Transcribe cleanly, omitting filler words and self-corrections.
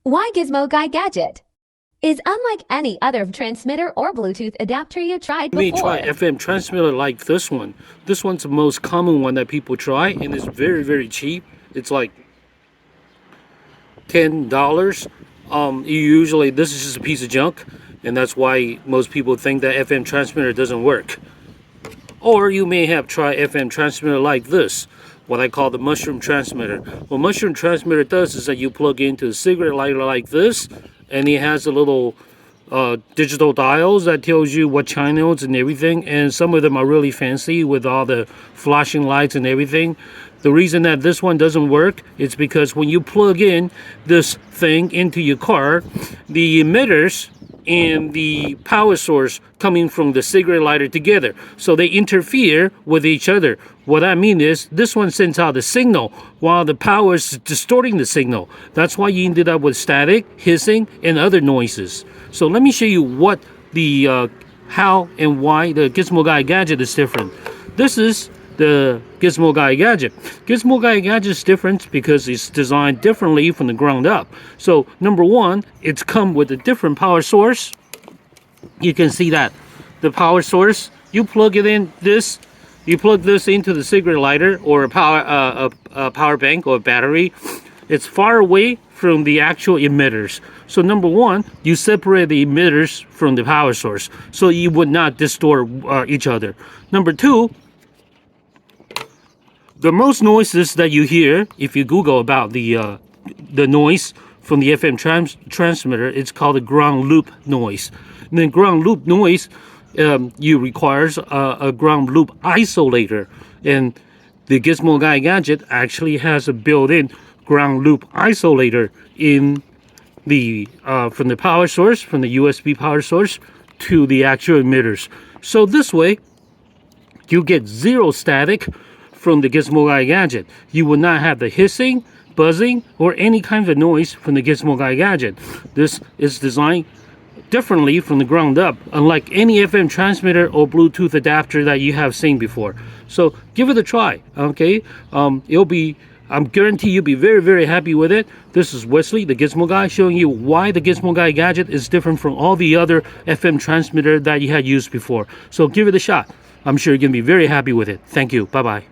Why Gizmo Guy Gadget is unlike any other transmitter or Bluetooth adapter you tried Let me before. try FM transmitter like this one. This one's the most common one that people try, and it's very, very cheap. It's like $10. Usually this is just a piece of junk, and that's why most people think that FM transmitter doesn't work. Or you may have tried FM transmitter like this, what I call the mushroom transmitter. What mushroom transmitter does is that you plug into a cigarette lighter like this, and it has a little digital dials that tells you what channels and everything, and some of them are really fancy with all the flashing lights and everything. The reason that this one doesn't work is because when you plug in this thing into your car, the emitters and the power source coming from the cigarette lighter together, so they interfere with each other. What I mean is this one sends out the signal while the power is distorting the signal. That's why you ended up with static, hissing, and other noises. So let me show you what the how and why the Gizmo Guy Gadget is different. This is the Gizmo Guy Gadget. Gizmo Guy Gadget is different because it's designed differently from the ground up. So number one, it's come with a different power source. You can see that the power source, you plug it in this, you plug this into the cigarette lighter or a power bank or a battery. It's far away from the actual emitters. So number one, you separate the emitters from the power source so you would not distort each other. Number two, the most noises that you hear, if you Google about the noise from the FM transmitter, it's called the ground loop noise. And then ground loop noise, you requires a ground loop isolator, and the Gizmo Guy Gadget actually has a built-in ground loop isolator in the from the power source, from the USB power source to the actual emitters. So this way, you get zero static from the Gizmo Guy Gadget. You will not have the hissing, buzzing, or any kind of noise from the Gizmo Guy Gadget. This is designed differently from the ground up, unlike any FM transmitter or Bluetooth adapter that you have seen before. So give it a try, okay? I'm guarantee you'll be very, very happy with it. This is Wesley, the Gizmo Guy, showing you why the Gizmo Guy Gadget is different from all the other FM transmitter that you had used before. So give it a shot. I'm sure you're gonna be very happy with it. Thank you. Bye-bye.